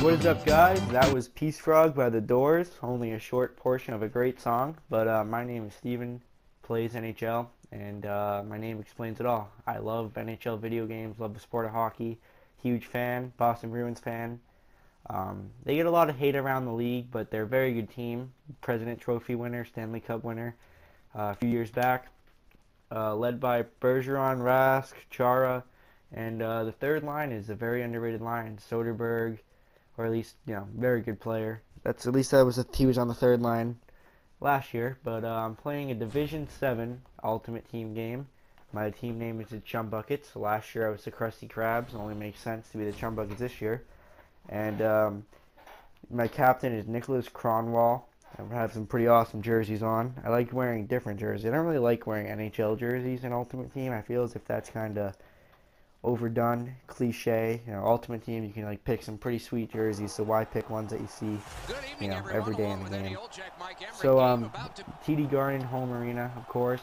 What is up, guys? That was Peace Frog by The Doors, only a short portion of a great song, but my name is Steven, plays NHL, and my name explains it all. I love NHL video games, love the sport of hockey, huge fan, Boston Bruins fan. They get a lot of hate around the league, but they're a very good team. President Trophy winner, Stanley Cup winner a few years back, led by Bergeron, Rask, Chara, and the third line is a very underrated line, Soderberg, or at least, very good player. At least he was on the third line last year. But I'm playing a Division 7 Ultimate Team game. My team name is the Chum Buckets. Last year I was the Krusty Krabs. Only makes sense to be the Chum Buckets this year. And my captain is Nicholas Cronwall. I have some pretty awesome jerseys on. I like wearing different jerseys. I don't really like wearing NHL jerseys in Ultimate Team. I feel as if that's kind of overdone, cliche. Ultimate Team, you can like pick some pretty sweet jerseys, so why pick ones that you see, every day in the game? So, TD Garden home arena, of course,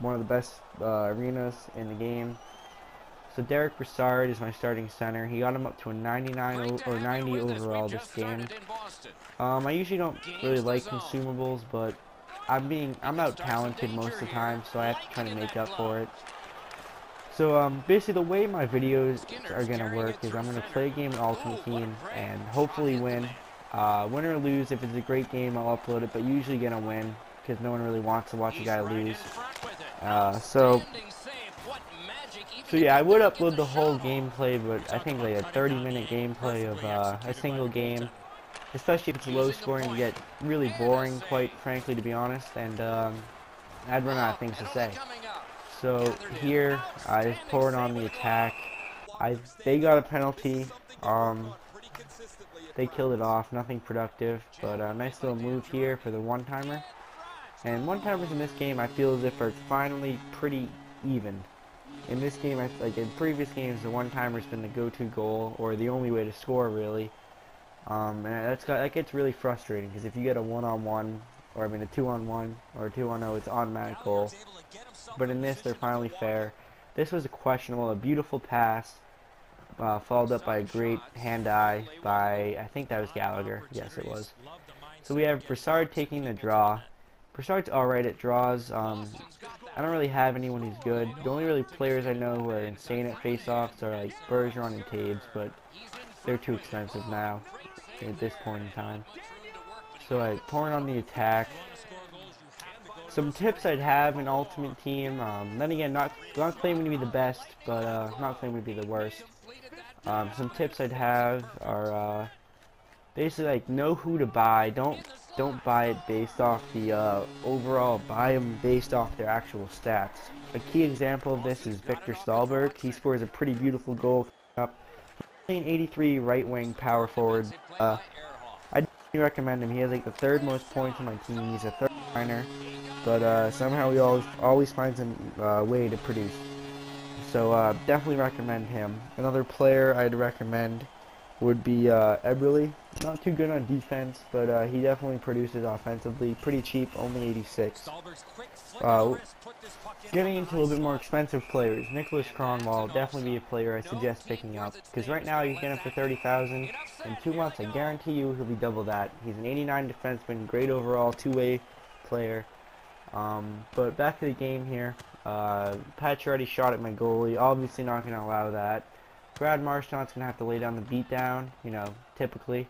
one of the best arenas in the game. So Derek Brassard is my starting center. He got him up to a 99 or 90 overall this game. I usually don't really like consumables, but I'm out talented most of the time, so I have to try to make up for it. So basically the way my videos are going to work is I'm going to play a game in Ultimate Team and hopefully win. Win or lose, if it's a great game I'll upload it, but usually going to win because no one really wants to watch a guy lose. So yeah, I would upload the whole gameplay, but I think like a 30-minute gameplay of a single game, especially if it's low scoring, you get really boring, quite frankly, to be honest, and I'd run out of things to say. So here, I just poured on the attack. They got a penalty. They killed it off. Nothing productive, but a nice little move here for the one-timer. And one-timers in this game, I feel as if are finally pretty even. In this game, like in previous games, the one-timer's been the go-to goal or the only way to score, really. And that gets really frustrating because if you get a one-on-one, or a 2-on-1 or a 2-on-0, it's automatic goal. But in this, they're finally fair. This was a beautiful pass, followed up by a great hand-eye by, I think that was Gallagher. Yes, it was. So we have Brassard taking the draw. Brassard's alright at draws. I don't really have anyone who's good. The only really players I know who are insane at face-offs are like Bergeron and Taves, but they're too expensive now at this point in time. So I pouring on the attack. Some tips I'd have in Ultimate Team, then again, not claiming to be the best, but not claiming to be the worst. Some tips I'd have are basically like know who to buy. Don't buy it based off the overall. Buy them based off their actual stats. A key example of this is Victor Stahlberg. He scores a pretty beautiful goal up. Playing 83 right wing power forward. I definitely recommend him. He has like the third most points on my team. He's a third liner. But somehow he always finds a way to produce. So definitely recommend him. Another player I'd recommend would be Eberle. Not too good on defense, but he definitely produces offensively. Pretty cheap, only 86. Getting into a little bit more expensive players, Nicholas Cronwall, definitely be a player I suggest picking up. Because right now you can get him for 30,000. In 2 months, I guarantee you he'll be double that. He's an 89 defenseman, great overall, two-way player. But back to the game here. Patch already shot at my goalie. Obviously not going to allow that. Brad Marchand's going to have to lay down the beatdown, typically.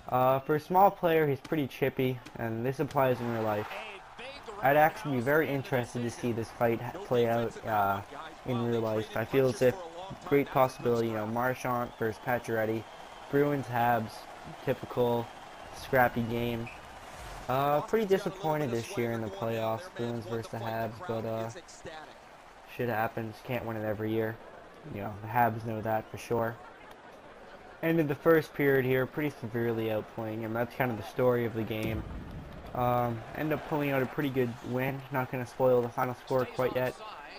For a small player, he's pretty chippy, and this applies in real life. I'd actually be very interested to see this fight play out in real life. I feel as if great possibility, Marchand versus Pacioretty. Bruins, Habs, typical scrappy game. Pretty disappointed this year in the playoffs, Bruins versus the Habs, but shit happens. Can't win it every year. The Habs know that for sure. Ended the first period here, pretty severely outplaying him. That's kind of the story of the game. End up pulling out a pretty good win. Not going to spoil the final score quite yet.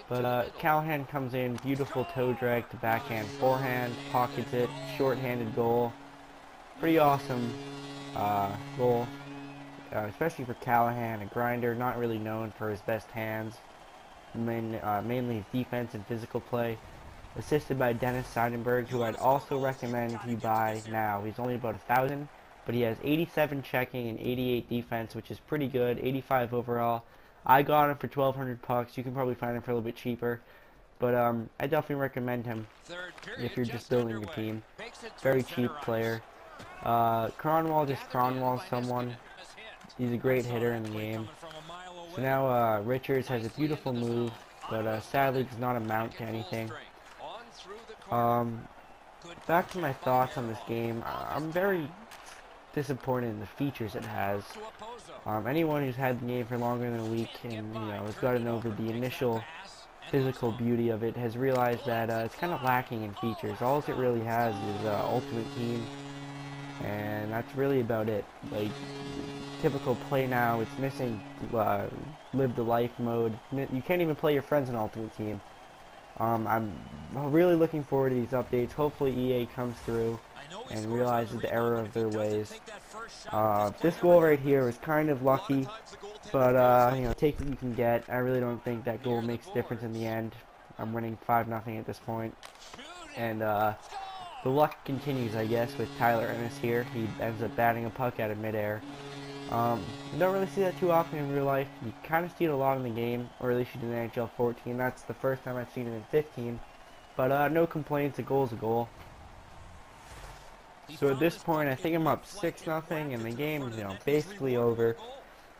But Callahan comes in, beautiful toe drag to backhand forehand, pockets it, short-handed goal. Pretty awesome goal. Especially for Callahan, a grinder, not really known for his best hands, mainly his defense and physical play. assisted by Dennis Seidenberg, who I'd also recommend you buy now. He's only about 1,000, but he has 87 checking and 88 defense, which is pretty good. 85 overall. I got him for 1,200 bucks. You can probably find him for a little bit cheaper, but I definitely recommend him if you're just building your team. Very cheap player. Cronwall just Cronwall someone. He's a great hitter in the game. So now Richards has a beautiful move, but sadly does not amount to anything. Back to my thoughts on this game. I'm very disappointed in the features it has. Anyone who's had the game for longer than a week and has gotten over the initial physical beauty of it has realized that it's kind of lacking in features. All it really has is Ultimate Team, and that's really about it. Like typical play now, it's missing live the life mode. You can't even play your friends in Ultimate Team. I'm really looking forward to these updates. Hopefully EA comes through and realizes the error of their ways. This goal right here was kind of lucky, but take what you can get. I really don't think that goal makes a difference in the end. I'm winning 5-0 at this point, and the luck continues, I guess, with Tyler Ennis here. He ends up batting a puck out of midair. You don't really see that too often in real life. You kind of see it a lot in the game, or at least you do in NHL 14. That's the first time I've seen it in 15. But no complaints, a goal's a goal. So at this point, I think I'm up 6-0, and the game is basically over.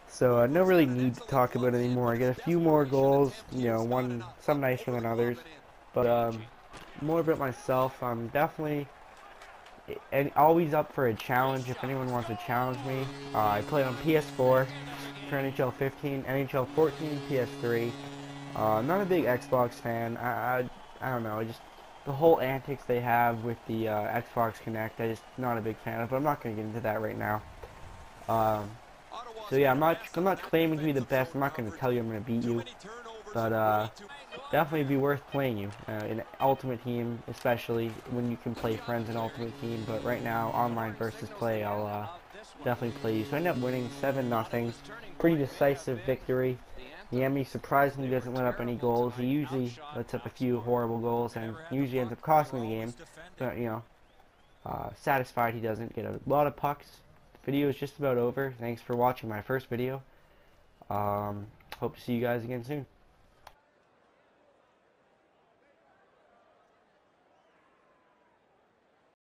So no really need to talk about it anymore. I get a few more goals, some nicer than others. But more about myself, I'm definitely always up for a challenge if anyone wants to challenge me. I play on PS4 for NHL 15, NHL 14, PS3. I'm not a big Xbox fan. I don't know, just the whole antics they have with the Xbox Connect, I'm just not a big fan of, but I'm not going to get into that right now. So yeah, I'm not claiming to be the best. I'm not going to tell you I'm going to beat you, but definitely be worth playing you in Ultimate Team, especially when you can play friends in Ultimate Team. But right now, online versus play, I'll definitely play you. So I end up winning 7-0, pretty decisive victory. Niemi surprisingly doesn't let up any goals. He usually lets up a few horrible goals and usually ends up costing me the game. But satisfied he doesn't get a lot of pucks. The video is just about over. Thanks for watching my first video. Hope to see you guys again soon.